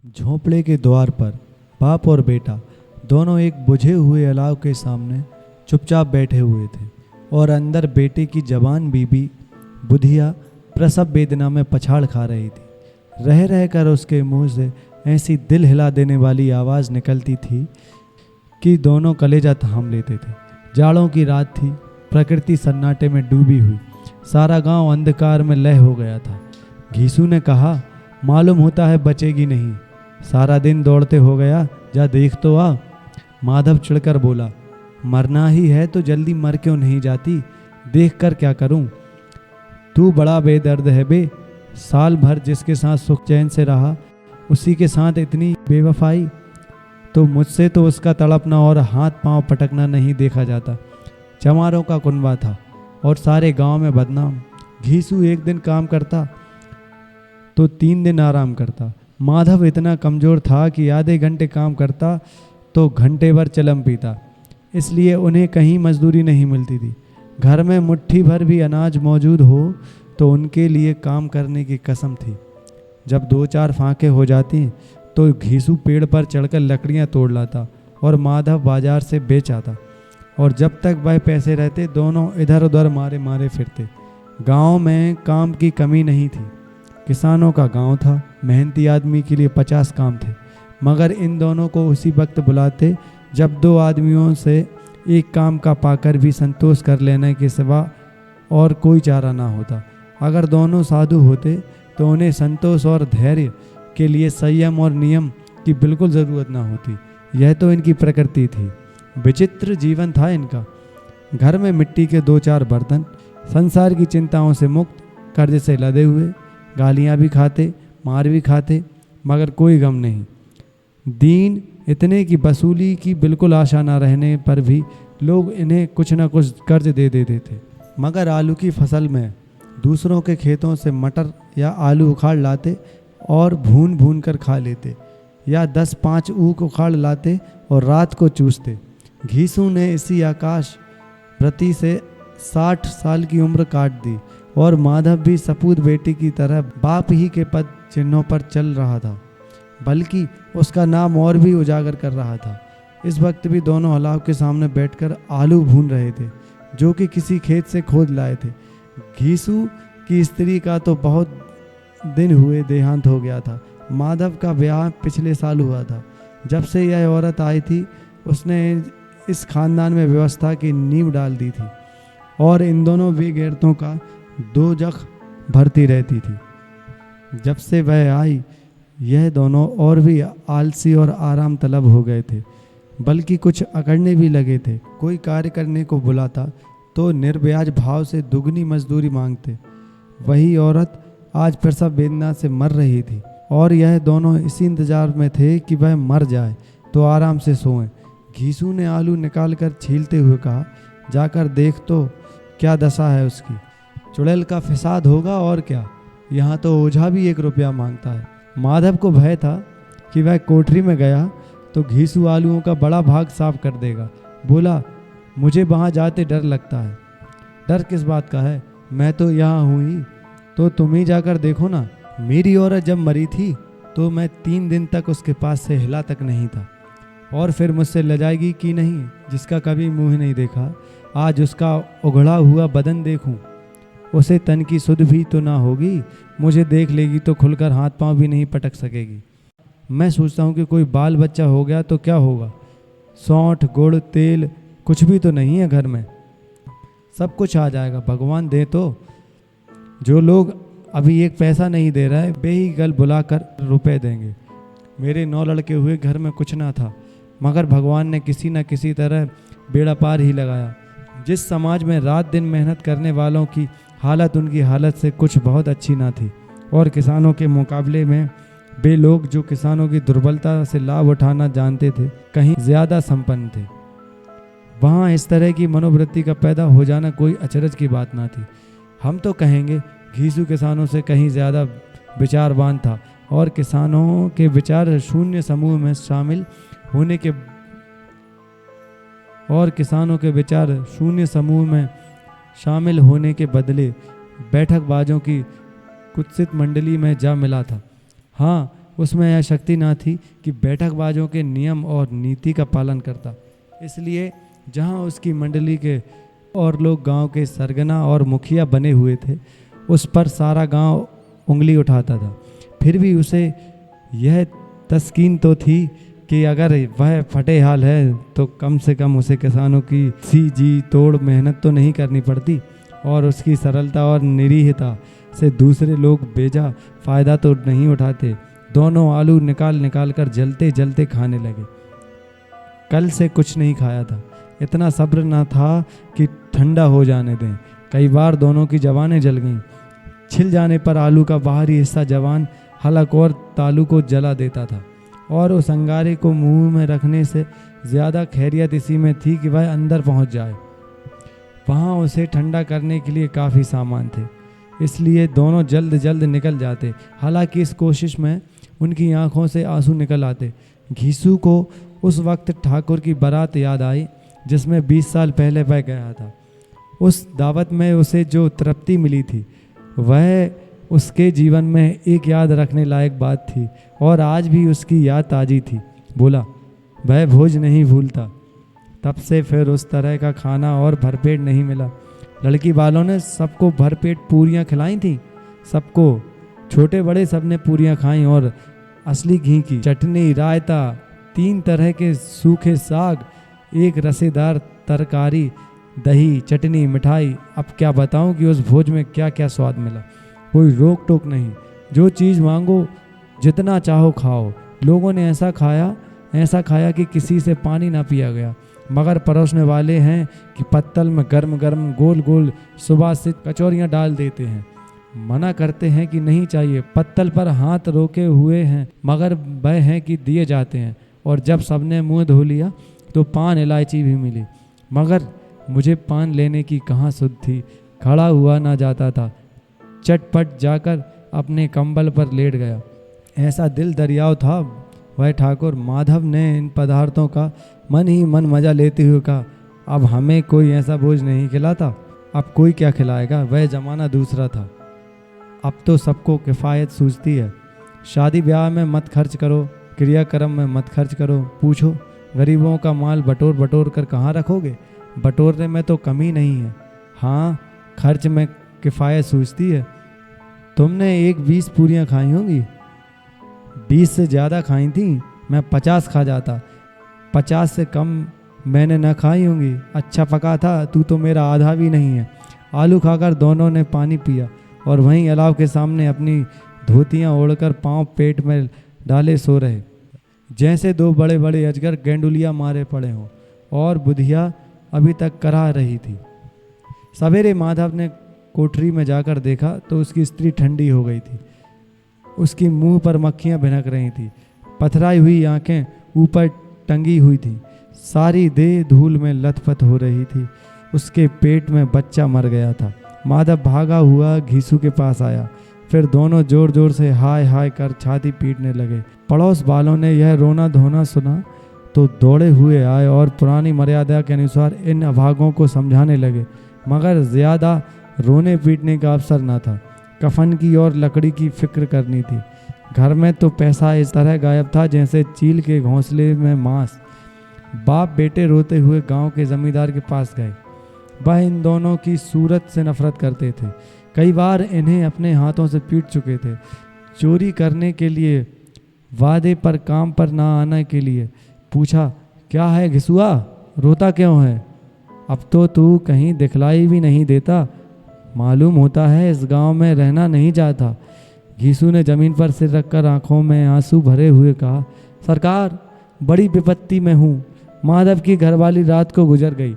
झोंपड़े के द्वार पर बाप और बेटा दोनों एक बुझे हुए अलाव के सामने चुपचाप बैठे हुए थे और अंदर बेटे की जवान बीबी बुधिया प्रसव वेदना में पछाड़ खा रही थी। रह रह कर उसके मुंह से ऐसी दिल हिला देने वाली आवाज़ निकलती थी कि दोनों कलेजा थाम लेते थे। जाड़ों की रात थी, प्रकृति सन्नाटे में डूबी हुई, सारा गांव अंधकार में लय हो गया था। घीसू ने कहा, मालूम होता है बचेगी नहीं, सारा दिन दौड़ते हो गया, जा देख तो आ। माधव चिढ़कर बोला, मरना ही है तो जल्दी मर क्यों नहीं जाती, देख कर क्या करूं। तू बड़ा बेदर्द है बे, साल भर जिसके साथ सुख चैन से रहा उसी के साथ इतनी बेवफाई। तो मुझसे तो उसका तड़पना और हाथ पांव पटकना नहीं देखा जाता। चमारों का कुनबा था और सारे गांव में बदनाम। घीसू एक दिन काम करता तो 3 दिन आराम करता। माधव इतना कमज़ोर था कि आधे घंटे काम करता तो घंटे भर चलम पीता, इसलिए उन्हें कहीं मजदूरी नहीं मिलती थी। घर में मुट्ठी भर भी अनाज मौजूद हो तो उनके लिए काम करने की कसम थी। जब 2-4 फांके हो जाती तो घीसू पेड़ पर चढ़कर लकड़ियां तोड़ लाता और माधव बाजार से बेच आता, और जब तक वह पैसे रहते दोनों इधर उधर मारे मारे फिरते। गांव में काम की कमी नहीं थी, किसानों का गांव था, मेहनती आदमी के लिए 50 काम थे, मगर इन दोनों को उसी वक्त बुलाते जब 2 आदमियों से एक काम का पाकर भी संतोष कर लेने के सिवा और कोई चारा ना होता। अगर दोनों साधु होते तो उन्हें संतोष और धैर्य के लिए संयम और नियम की बिल्कुल ज़रूरत ना होती। यह तो इनकी प्रकृति थी। विचित्र जीवन था इनका। घर में मिट्टी के 2-4 बर्तन, संसार की चिंताओं से मुक्त, कर्ज से लदे हुए, गालियाँ भी खाते, मार भी खाते, मगर कोई गम नहीं। दीन इतने की वसूली की बिल्कुल आशा न रहने पर भी लोग इन्हें कुछ न कुछ कर्ज दे देते थे। मगर आलू की फसल में दूसरों के खेतों से मटर या आलू उखाड़ लाते और भून भून कर खा लेते, या 10-5 ऊख उखाड़ लाते और रात को चूसते। घीसू ने इसी आकाश प्रति से 60 साल की उम्र काट दी और माधव भी सपूत बेटी की तरह बाप ही के पद चिन्हों पर चल रहा था, बल्कि उसका नाम और भी उजागर कर रहा था। इस वक्त भी दोनों अलाव के सामने बैठकर आलू भून रहे थे, जो कि किसी खेत से खोद लाए थे। घीसू की स्त्री का तो बहुत दिन हुए देहांत हो गया था। माधव का ब्याह पिछले साल हुआ था। जब से यह औरत आई थी उसने इस खानदान में व्यवस्था की नींव डाल दी थी और इन दोनों बेगैरतों का दोजख भरती रहती थी। जब से वह आई यह दोनों और भी आलसी और आराम तलब हो गए थे, बल्कि कुछ अकड़ने भी लगे थे। कोई कार्य करने को बुलाता तो निर्ब्याज भाव से दुगनी मजदूरी मांगते। वही औरत आज प्रसव वेदना से मर रही थी और यह दोनों इसी इंतजार में थे कि वह मर जाए तो आराम से सोएं। घीसू ने आलू निकालकर छीलते हुए कहा, जाकर देख तो क्या दशा है उसकी। चुड़ैल का फिसाद होगा और क्या, यहाँ तो ओझा भी 1 रुपया मांगता है। माधव को भय था कि वह कोठरी में गया तो घीसू आलूओं का बड़ा भाग साफ कर देगा। बोला, मुझे वहाँ जाते डर लगता है। डर किस बात का है, मैं तो यहाँ हूँ ही, तो तुम ही जाकर देखो ना। मेरी औरत जब मरी थी तो मैं 3 दिन तक उसके पास से हिला तक नहीं था, और फिर मुझसे ले जाएगी कि नहीं, जिसका कभी मुँह नहीं देखा। आज उसका उघड़ा हुआ बदन देखूं, उसे तन की सुध भी तो ना होगी। मुझे देख लेगी तो खुलकर हाथ पांव भी नहीं पटक सकेगी। मैं सोचता हूँ कि कोई बाल बच्चा हो गया तो क्या होगा। सौंठ गुड़ तेल कुछ भी तो नहीं है घर में, सब कुछ आ जाएगा, भगवान दे तो। जो लोग अभी 1 पैसा नहीं दे रहा है वे ही कल बुलाकर रुपए देंगे। मेरे 9 लड़के हुए, घर में कुछ ना था, मगर भगवान ने किसी न किसी तरह बेड़ा पार ही लगाया। जिस समाज में रात दिन मेहनत करने वालों की हालत उनकी हालत से कुछ बहुत अच्छी ना थी, और किसानों के मुकाबले में वे लोग जो किसानों की दुर्बलता से लाभ उठाना जानते थे कहीं ज़्यादा संपन्न थे, वहाँ इस तरह की मनोवृत्ति का पैदा हो जाना कोई अचरज की बात ना थी। हम तो कहेंगे घीसू किसानों से कहीं ज़्यादा विचारवान था, और किसानों के विचार शून्य समूह में शामिल होने के बदले बैठकबाजों की कुत्सित मंडली में जा मिला था। हाँ, उसमें यह शक्ति ना थी कि बैठकबाजों के नियम और नीति का पालन करता। इसलिए जहाँ उसकी मंडली के और लोग गांव के सरगना और मुखिया बने हुए थे, उस पर सारा गांव उंगली उठाता था। फिर भी उसे यह तस्कीन तो थी कि अगर वह फटे हाल है तो कम से कम उसे किसानों की सी जी तोड़ मेहनत तो नहीं करनी पड़ती, और उसकी सरलता और निरीहता से दूसरे लोग बेजा फ़ायदा तो नहीं उठाते। दोनों आलू निकाल निकाल कर जलते जलते खाने लगे। कल से कुछ नहीं खाया था, इतना सब्र न था कि ठंडा हो जाने दें। कई बार दोनों की जवानें जल गईं। छिल जाने पर आलू का बाहरी हिस्सा जवान हलक और तालू को जला देता था, और उस अंगारे को मुंह में रखने से ज़्यादा खैरियत इसी में थी कि वह अंदर पहुंच जाए। वहाँ उसे ठंडा करने के लिए काफ़ी सामान थे, इसलिए दोनों जल्द जल्द निकल जाते। हालांकि इस कोशिश में उनकी आंखों से आंसू निकल आते। घीसू को उस वक्त ठाकुर की बारात याद आई जिसमें 20 साल पहले वह गया था। उस दावत में उसे जो तृप्ति मिली थी वह उसके जीवन में एक याद रखने लायक बात थी, और आज भी उसकी याद ताज़ी थी। बोला, वह भोज नहीं भूलता। तब से फिर उस तरह का खाना और भरपेट नहीं मिला। लड़की वालों ने सबको भरपेट पूरियां खिलाई थीं। सबको, छोटे बड़े सब ने पूरियां खाईं, और असली घी की चटनी, रायता, 3 तरह के सूखे साग, एक रसेदार तरकारी, दही, चटनी, मिठाई। अब क्या बताऊं कि उस भोज में क्या क्या स्वाद मिला। कोई रोक टोक नहीं, जो चीज़ मांगो जितना चाहो खाओ। लोगों ने ऐसा खाया कि किसी से पानी ना पिया गया। मगर परोसने वाले हैं कि पत्तल में गर्म गर्म गोल गोल सुबासित कचौरियाँ डाल देते हैं। मना करते हैं कि नहीं चाहिए। पत्तल पर हाथ रोके हुए हैं, मगर वह हैं कि दिए जाते हैं। और जब सबने मुंह धो लिया तो पान इलायची भी मिली, मगर मुझे पान लेने की कहाँ सुध थी। खड़ा हुआ ना जाता था। चटपट जाकर अपने कंबल पर लेट गया। ऐसा दिल दरियाव था वह ठाकुर। माधव ने इन पदार्थों का मन ही मन मजा लेते हुए कहा, अब हमें कोई ऐसा बोझ नहीं खिलाता, अब कोई क्या खिलाएगा। वह ज़माना दूसरा था, अब तो सबको किफ़ायत सूझती है। शादी ब्याह में मत खर्च करो, क्रियाक्रम में मत खर्च करो। पूछो, गरीबों का माल बटोर बटोर कर कहाँ रखोगे। बटोरने में तो कमी नहीं है, हाँ खर्च में किफ़ायत सूझती है। तुमने 20 पूरियाँ खाई होंगी। 20 से ज़्यादा खाई थी, मैं 50 खा जाता। 50 से कम मैंने न खाई होंगी। अच्छा पका था, तू तो मेरा आधा भी नहीं है। आलू खाकर दोनों ने पानी पिया और वहीं अलाव के सामने अपनी धोतियाँ ओढ़कर पांव पेट में डाले सो रहे, जैसे 2 बड़े बड़े अजगर गेंडुलिया मारे पड़े हों। और बुधिया अभी तक कराह रही थी। सवेरे माधव ने कोठरी में जाकर देखा तो उसकी स्त्री ठंडी हो गई थी। उसकी मुंह पर मक्खियां भिनक रही थी। पथराई हुई आंखें ऊपर टंगी हुई थी। सारी देह धूल में लथपथ हो रही थी। उसके पेट में बच्चा मर गया था। माधव भागा हुआ घीसू के पास आया। फिर दोनों जोर जोर से हाय हाय कर छाती पीटने लगे। पड़ोस वालों ने यह रोना धोना सुना तो दौड़े हुए आए और पुरानी मर्यादा के अनुसार इन अभागों को समझाने लगे, मगर ज़्यादा रोने पीटने का अवसर न था। कफन की और लकड़ी की फिक्र करनी थी। घर में तो पैसा इस तरह गायब था जैसे चील के घोंसले में मांस। बाप बेटे रोते हुए गांव के जमींदार के पास गए। वह इन दोनों की सूरत से नफरत करते थे। कई बार इन्हें अपने हाथों से पीट चुके थे। चोरी करने के लिए, वादे पर काम पर ना आने के लिए। पूछा, क्या है घिसुआ, रोता क्यों है? अब तो तू कहीं दिखलाई भी नहीं देता। मालूम होता है इस गांव में रहना नहीं चाहता। घीसू ने जमीन पर सिर रखकर आंखों में आंसू भरे हुए कहा, सरकार बड़ी विपत्ति में हूँ। माधव की घरवाली रात को गुजर गई।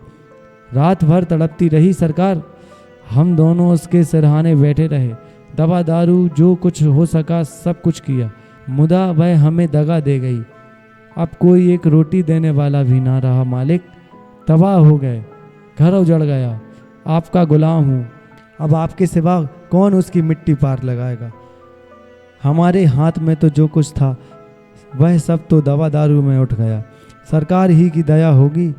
रात भर तड़पती रही सरकार। हम दोनों उसके सिरहाने बैठे रहे। दवा दारू जो कुछ हो सका सब कुछ किया, मुदा वह हमें दगा दे गई। अब कोई एक रोटी देने वाला भी ना रहा मालिक। तबाह हो गए, घर उजड़ गया। आपका गुलाम हूँ। अब आपके सिवा कौन उसकी मिट्टी पार लगाएगा। हमारे हाथ में तो जो कुछ था वह सब तो दवा दारू में उठ गया। सरकार ही की दया होगी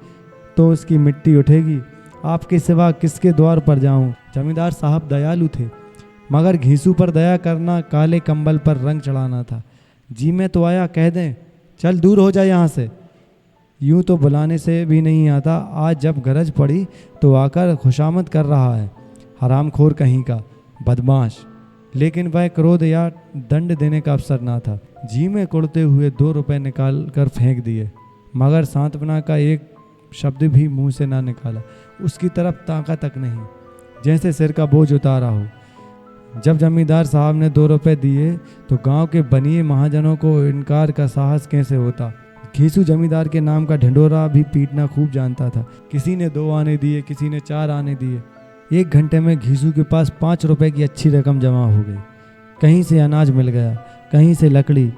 तो उसकी मिट्टी उठेगी। आपके सिवा किसके द्वार पर जाऊं। जमींदार साहब दयालु थे, मगर घीसू पर दया करना काले कंबल पर रंग चढ़ाना था। जी मैं तो आया, कह दें चल दूर हो जा यहाँ से। यूं तो बुलाने से भी नहीं आता, आज जब गरज पड़ी तो आकर खुशामद कर रहा है। हरामखोर कहीं का, बदमाश। लेकिन वह क्रोध या दंड देने का अवसर ना था। जी में कुड़ते हुए 2 रुपए निकाल कर फेंक दिए, मगर सांत्वना का एक शब्द भी मुंह से ना निकाला। उसकी तरफ ताका तक नहीं, जैसे सिर का बोझ उतारा हो। जब जमींदार साहब ने 2 रुपए दिए तो गांव के बनिए महाजनों को इनकार का साहस कैसे होता। घीसू जमींदार के नाम का ढिंढोरा भी पीटना खूब जानता था। किसी ने 2 आने दिए, किसी ने 4 आने दिए। 1 घंटे में घीसू के पास 5 रुपए की अच्छी रकम जमा हो गई। कहीं से अनाज मिल गया, कहीं से लकड़ी,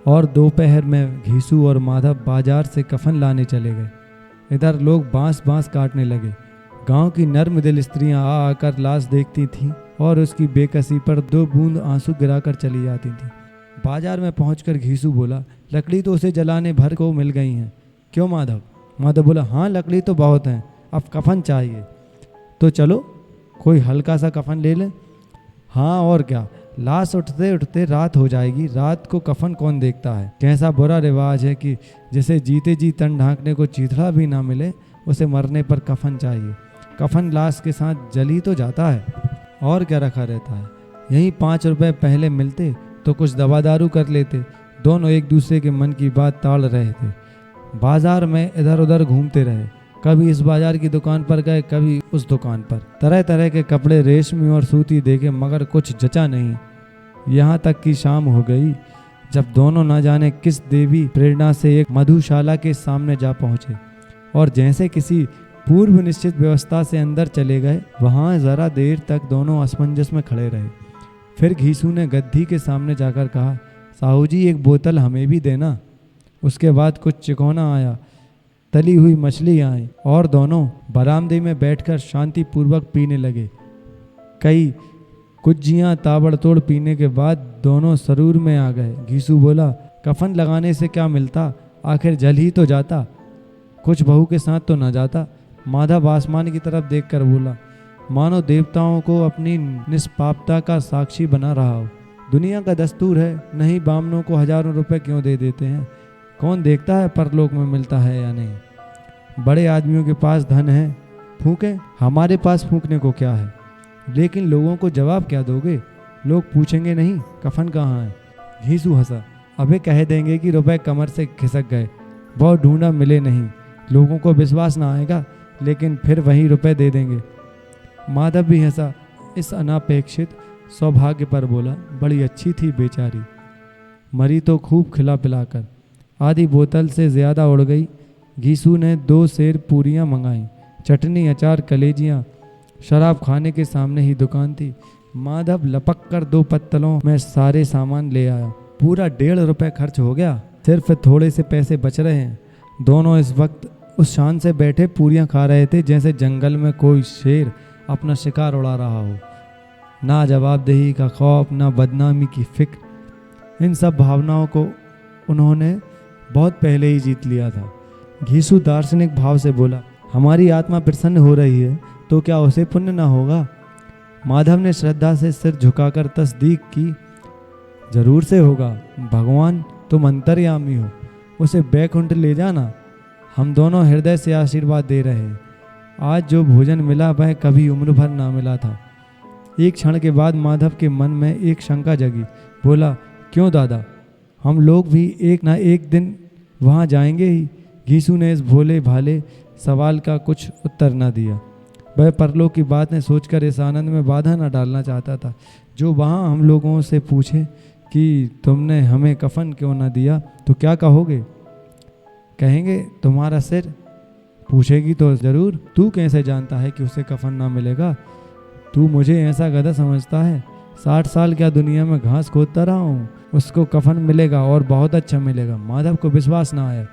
और दोपहर में घीसू और माधव बाजार से कफन लाने चले गए। इधर लोग बांस बांस काटने लगे। गांव की नर्म दिल स्त्रियां आ आकर लाश देखती थीं और उसकी बेकसी पर 2 बूंद आंसू गिराकर चली जाती थीं। बाजार में पहुंचकर घीसू बोला, लकड़ी तो उसे जलाने भर को मिल गई हैं। क्यों माधव? माधव बोला, हाँ लकड़ी तो बहुत हैं, अब कफन चाहिए। तो चलो कोई हल्का सा कफन ले लें। हाँ और क्या, लाश उठते उठते रात हो जाएगी, रात को कफन कौन देखता है। कैसा बुरा रिवाज है कि जिसे जीते जी तन ढांकने को चीथड़ा भी ना मिले, उसे मरने पर कफन चाहिए। कफन लाश के साथ जली तो जाता है, और क्या रखा रहता है। यहीं 5 रुपए पहले मिलते तो कुछ दवा दारू कर लेते। दोनों एक दूसरे के मन की बात टाल रहे थे। बाजार में इधर उधर घूमते रहे, कभी इस बाजार की दुकान पर गए, कभी उस दुकान पर। तरह तरह के कपड़े रेशमी और सूती देखे, मगर कुछ जचा नहीं। यहाँ तक कि शाम हो गई, जब दोनों न जाने किस देवी प्रेरणा से एक मधुशाला के सामने जा पहुँचे और जैसे किसी पूर्व निश्चित व्यवस्था से अंदर चले गए। वहाँ ज़रा देर तक दोनों असमंजस में खड़े रहे। फिर घीसू ने गद्दी के सामने जाकर कहा, साहू जी 1 बोतल हमें भी देना। उसके बाद कुछ चिकौना आया, तली हुई मछली आई, और दोनों बरामदे में बैठकर शांतिपूर्वक पीने लगे। कई कुज्जियाँ ताबड़तोड़ पीने के बाद दोनों सरूर में आ गए। घीसू बोला, कफन लगाने से क्या मिलता, आखिर जल ही तो जाता, कुछ बहू के साथ तो न जाता। माधव आसमान की तरफ देखकर बोला, मानो देवताओं को अपनी निष्पापता का साक्षी बना रहा हो। दुनिया का दस्तूर है, नहीं बामनों को हजारों रुपए क्यों दे देते हैं। कौन देखता है परलोक में मिलता है या नहीं। बड़े आदमियों के पास धन है, फूके, हमारे पास फूकने को क्या है। लेकिन लोगों को जवाब क्या दोगे? लोग पूछेंगे नहीं कफन कहाँ है। घीसू हंसा, अबे कह देंगे कि रुपए कमर से खिसक गए, बहुत ढूंढा मिले नहीं। लोगों को विश्वास ना आएगा, लेकिन फिर वही रुपए दे देंगे। माधव भी हंसा, इस अनापेक्षित सौभाग्य पर बोला, बड़ी अच्छी थी बेचारी, मरी तो खूब खिला पिलाकर। आधी बोतल से ज़्यादा उड़ गई। घीसू ने 2 सेर पूरियां मंगाई, चटनी, अचार, कलेजियाँ। शराब खाने के सामने ही दुकान थी। माधव लपक कर 2 पत्तलों में सारे सामान ले आया। पूरा 1.5 रुपए खर्च हो गया, सिर्फ थोड़े से पैसे बच रहे हैं। दोनों इस वक्त उस शान से बैठे पूरियां खा रहे थे जैसे जंगल में कोई शेर अपना शिकार उड़ा रहा हो। ना जवाबदेही का खौफ, ना बदनामी की फिक्र। इन सब भावनाओं को उन्होंने बहुत पहले ही जीत लिया था। घीसू दार्शनिक भाव से बोला, हमारी आत्मा प्रसन्न हो रही है तो क्या उसे पुण्य ना होगा। माधव ने श्रद्धा से सिर झुकाकर तस्दीक की, जरूर से होगा। भगवान तुम अंतर्यामी हो, उसे बैकुंठ ले जाना। हम दोनों हृदय से आशीर्वाद दे रहे हैं। आज जो भोजन मिला वह कभी उम्र भर ना मिला था। एक क्षण के बाद माधव के मन में एक शंका जगी। बोला, क्यों दादा, हम लोग भी एक ना एक दिन वहाँ जाएंगे ही। घीसू ने इस भोले भाले सवाल का कुछ उत्तर न दिया। वह परलोक की बातें सोचकर इस आनंद में बाधा न डालना चाहता था। जो वहाँ हम लोगों से पूछे कि तुमने हमें कफन क्यों न दिया तो क्या कहोगे? कहेंगे तुम्हारा सिर। पूछेगी तो ज़रूर, तू कैसे जानता है कि उसे कफन ना मिलेगा? तू मुझे ऐसा गधा समझता है? 60 साल क्या दुनिया में घास खोदता रहा हूँ, उसको कफन मिलेगा और बहुत अच्छा मिलेगा। माधव को विश्वास ना आया।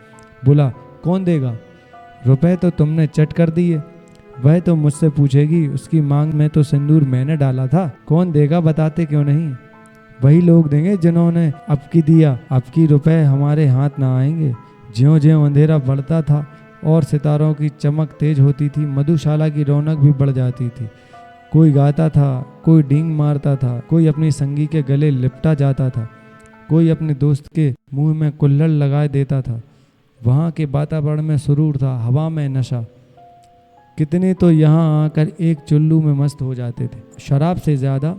बोला, कौन देगा? रुपए तो तुमने चट कर दिए। वह तो मुझसे पूछेगी, उसकी मांग में तो सिंदूर मैंने डाला था। कौन देगा बताते क्यों नहीं? वही लोग देंगे जिन्होंने अब की दिया। अब की रुपए हमारे हाथ ना आएंगे। ज्यों ज्यों अंधेरा बढ़ता था और सितारों की चमक तेज होती थी, मधुशाला की रौनक भी बढ़ जाती थी। कोई गाता था, कोई डींग मारता था, कोई अपनी संगी के गले लिपटा जाता था, कोई अपने दोस्त के मुंह में कुल्हड़ लगा देता था। वहाँ के वातावरण में सुरूर था, हवा में नशा। कितने तो यहाँ आकर एक चुल्लू में मस्त हो जाते थे। शराब से ज़्यादा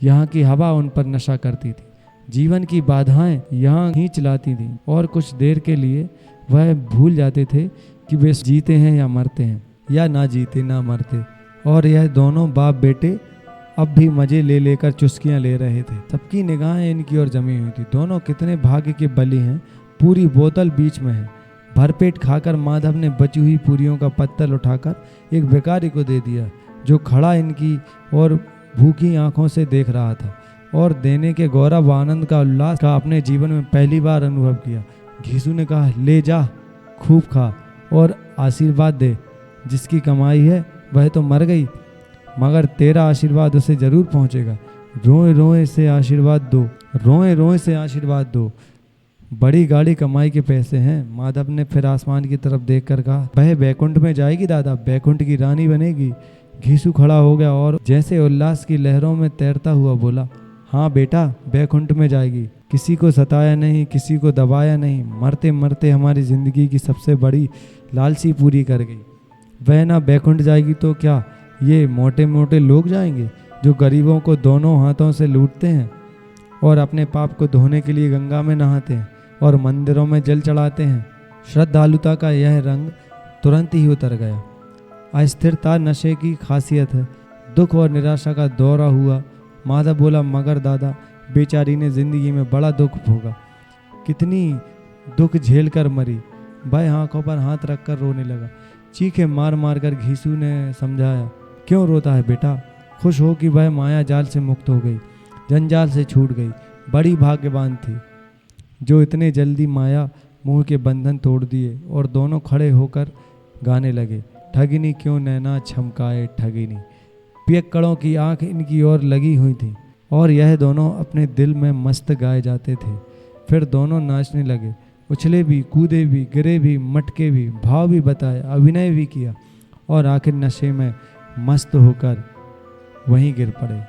यहाँ की हवा उन पर नशा करती थी। जीवन की बाधाएं यहाँ खींच लाती थीं और कुछ देर के लिए वह भूल जाते थे कि वे जीते हैं या मरते हैं, या ना जीते ना मरते। और यह दोनों बाप बेटे अब भी मज़े ले लेकर चुस्कियाँ ले रहे थे। सबकी निगाहें इनकी ओर जमी हुई थी। दोनों कितने भाग्य के बली हैं। पूरी बोतल बीच में है। भरपेट खाकर माधव ने बची हुई पूरियों का पत्तल उठाकर एक भिखारी को दे दिया, जो खड़ा इनकी और भूखी आंखों से देख रहा था और देने के गौरव आनंद का उल्लास का अपने जीवन में पहली बार अनुभव किया। घीसू ने कहा, ले जा, खूब खा और आशीर्वाद दे। जिसकी कमाई है वह तो मर गई, मगर तेरा आशीर्वाद उसे जरूर पहुंचेगा। रोए रोए से आशीर्वाद दो, रोए रोए से आशीर्वाद दो। बड़ी गाड़ी कमाई के पैसे हैं। माधव ने फिर आसमान की तरफ देखकर कहा, वह बैकुंठ में जाएगी दादा, बैकुंठ की रानी बनेगी। घीसू खड़ा हो गया और जैसे उल्लास की लहरों में तैरता हुआ बोला, हाँ बेटा, बैकुंठ में जाएगी। किसी को सताया नहीं, किसी को दबाया नहीं, मरते मरते हमारी ज़िंदगी की सबसे बड़ी लालसी पूरी कर गई। वह ना बैकुंठ जाएगी तो क्या ये मोटे मोटे लोग जाएंगे, जो गरीबों को दोनों हाथों से लूटते हैं और अपने पाप को धोने के लिए गंगा में नहाते हैं और मंदिरों में जल चढ़ाते हैं। श्रद्धालुता का यह रंग तुरंत ही उतर गया। अस्थिरता नशे की खासियत है। दुख और निराशा का दौरा हुआ। माधव बोला, मगर दादा, बेचारी ने ज़िंदगी में बड़ा दुख भोगा, कितनी दुख झेल कर मरी। भाई आंखों पर हाथ रखकर रोने लगा। चीखे मार मार कर घीसू ने समझाया, क्यों रोता है बेटा, खुश हो कि वह माया जाल से मुक्त हो गई, जंजाल से छूट गई। बड़ी भाग्यवान थी जो इतने जल्दी माया मोह के बंधन तोड़ दिए। और दोनों खड़े होकर गाने लगे, ठगिनी क्यों नैना छमकाए ठगिनी। पियक्कड़ों की आंख इनकी ओर लगी हुई थी और यह दोनों अपने दिल में मस्त गाए जाते थे। फिर दोनों नाचने लगे, उछले भी, कूदे भी, गिरे भी, मटके भी, भाव भी बताए, अभिनय भी किया और आखिर नशे में मस्त होकर वहीं गिर पड़े।